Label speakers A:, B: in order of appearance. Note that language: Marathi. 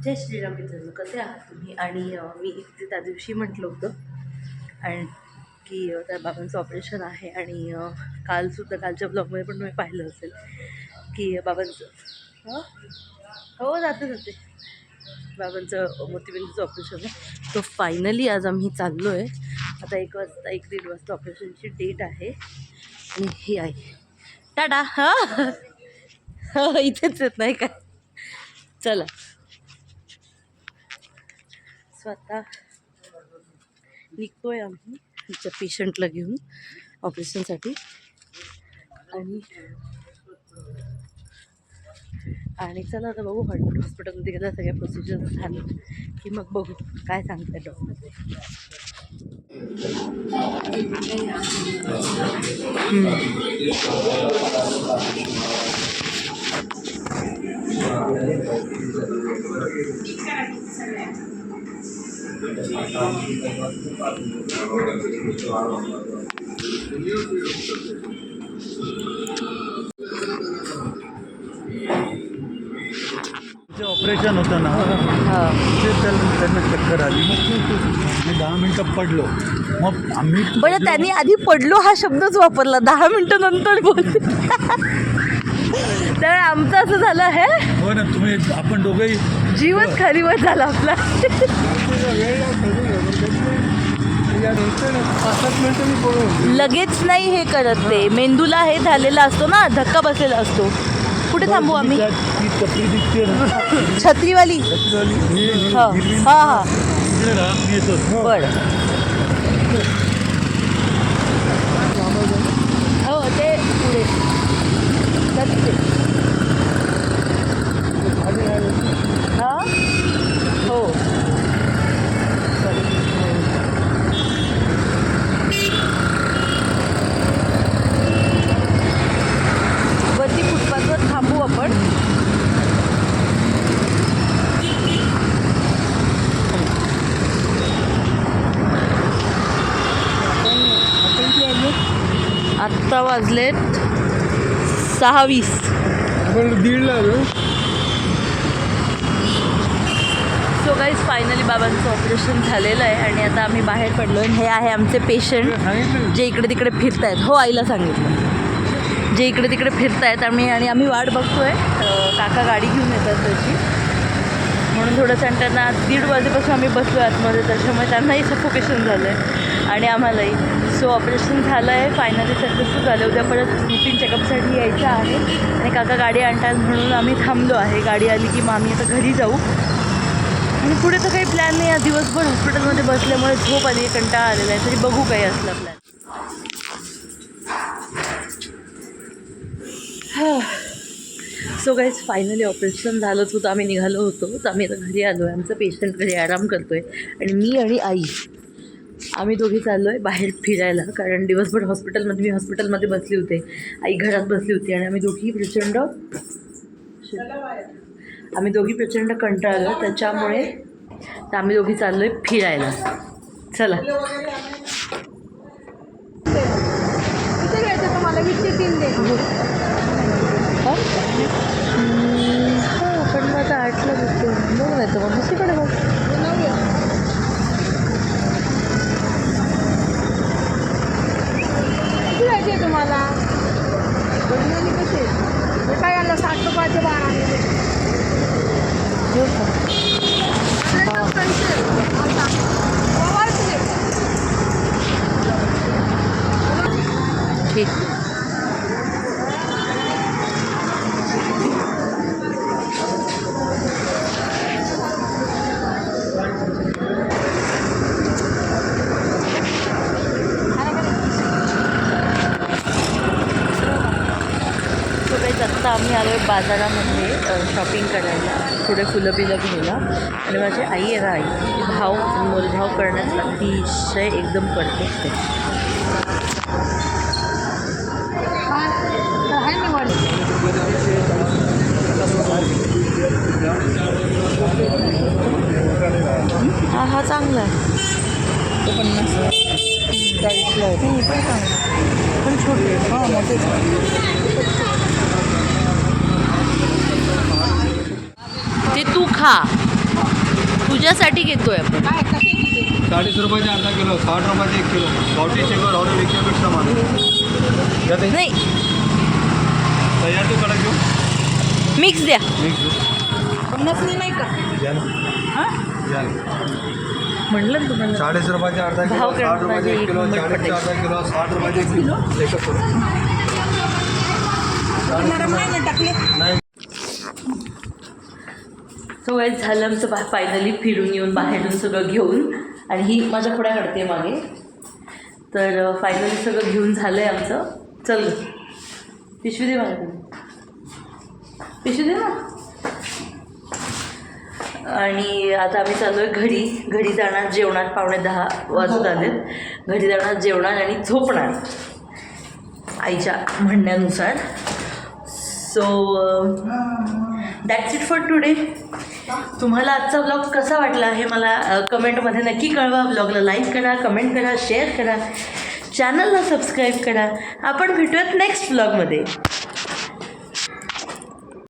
A: जय श्रीराम मित्रांनो, कसे आहात तुम्ही? आणि मी इथे त्या दिवशी म्हटलं होतं आणि की त्या बाबांचं ऑपरेशन आहे आणि कालच्या ब्लॉगमध्ये पण तुम्ही पाहिलं असेल की बाबांचं हो जाते बाबांचं मोतीबिंदूचं ऑपरेशन आहे. तो फायनली आज आम्ही चाललो आहे. आता 1-1:30 वाजता ऑपरेशनची डेट आहे आणि ही आहे टाटा. हां इथेच येत नाही काय. चला स्वतः निघतोय आम्ही आमच्या पेशंटला घेऊन ऑपरेशनसाठी आणि चला आता बघू हॉस्पिटलमध्ये गेला सगळ्या प्रोसिजर झाल्या की मग बघू काय सांगतात डॉक्टर.
B: ऑपरेशन होतं ना ते त्यांना चक्कर आली. मग मी 10 मिनटं पडलो. मग आम्ही
A: बरं त्यांनी आधी पडलो हा शब्दच वापरला, 10 मिनटं नंतर बोलले. तर आमचं असं झालं आहे.
B: हो ना, तुम्ही आपण दोघंही
A: जीवच खालीवर झाला आपला.
B: 5-7 मिनटं मी पडलो.
A: लगेच नाही हे करत ते, मेंदूला हे झालेला असतो ना, धक्का बसलेला असतो. कुठे थांबू आम्ही?
B: ती टपरी दिसते ना
A: छत्रीवाली. हां हां
B: मी येतो.
A: बरं हो ते पुढे हां हो वरती फुटपाथवर थांबू आपण. आत्ता वाजलेत 6:20. सो गाईज फायनली बाबांचं ऑपरेशन झालेलं आहे आणि आता आम्ही बाहेर पडलो आहे. हे आहे आमचे पेशंट जे इकडे तिकडे फिरत आहेत. हो आईला सांगितलं, जे इकडे तिकडे फिरत आहेत आणि आम्ही वाट बघतो आहे. काका गाडी घेऊन येतात त्याची, म्हणून थोडंसं त्यांना 1:30 वाजेपासून आम्ही बसलो आतमध्ये, त्याच्यामुळे त्यांनाही सफोकेशन झालं आहे आणि आम्हालाही. सो ऑपरेशन झालं आहे फायनली, सक्सेसफुल झालं. उद्या परत रुटीन चेकअपसाठी यायचं आहे आणि काका गाडी आणतात म्हणून आम्ही थांबलो आहे. गाडी आली की मग आम्ही आता घरी जाऊ आणि पुढे तर काही प्लॅन नाही. दिवसभर हॉस्पिटलमध्ये बसल्यामुळे झोप आली, कंटाळा आलेला आहे. तरी बघू काही असला plan. So guys finally operation झालंच होतं. आम्ही निघालो होतो तर आम्ही आता घरी आलो आहे. आमचं पेशंट घरी आराम करतो आहे आणि मी आणि आई आम्ही दोघी चाललो आहे बाहेर फिरायला. कारण दिवसभर मी हॉस्पिटलमध्ये बसली होते, आई घरात बसली होती आणि आम्ही दोघी प्रचंड कंटाळलो. त्याच्यामुळे आम्ही दोघी चाललो आहे फिरायला. चला पण मग आता 8ला बघतो. बघ नाही तर मग दुसरीकडे बघ.
C: किती जायचे तुम्हाला? कसे काय आणलं? 60 रुपयाचे 12
A: ठीक. आत्ता आम्ही आलो आहे बाजारामध्ये शॉपिंग करायला, थोडे फुलं बिलं घ्यायला. आणि माझी आई आहे ना, आई मोलभाव करण्यात अतिशय एकदम परफेक्ट आहे. हा चांगला आहे.
C: 40ला आहे.
A: पण छोटे.
C: हां मोठे.
A: ते तू खा. तुझ्यासाठी घेतोय आपण.
C: काय कसे किती
B: 40 रुपयाचे अर्धा किलो, 60 रुपयाचे 1 किलो. गावठी शेंगा राहून 1 किलोपेक्षा माल यात
A: नाही
B: तयार तू कडक घेऊ
A: मिक्स द्या.
B: मिक्स घेऊ
C: नसली नाही का
B: घ्या ना
A: हां
B: घ्या ना.
A: म्हटलं ना तुम्हाला
B: 40 रुपयाचे अर्धा किलो,
A: भाव
B: 60 रुपयाचे 1 किलो,
A: नंबर
B: 40चे अर्धा किलो, 60 रुपयाचे 1 किलो. एकच करू.
C: नरम नाही ना टाकले
B: नाही
A: सो गाईज झालं आमचं फायनली फिरून येऊन बाहेरून सगळं घेऊन. आणि ही माझ्या पुढ्या काढते मागे. तर फायनली सगळं घेऊन झालं आहे आमचं. चल पिशवी दे मला, पिशवी दे ना. आणि आता आम्ही चाललो आहे घरी जाणार. जेवणात 9:45 वाजत आलेत. घरी जाणार, जेवणार आणि झोपणार आईच्या म्हणण्यानुसार. So that's it for today. तुम्हाला आजचा ब्लॉग कसा वाटला हे मला कमेंटमध्ये नक्की कळवा. ब्लॉगला लाईक करा, कमेंट करा, शेअर करा, चॅनलला सबस्क्राईब करा. आपण भेटूयात नेक्स्ट ब्लॉगमध्ये.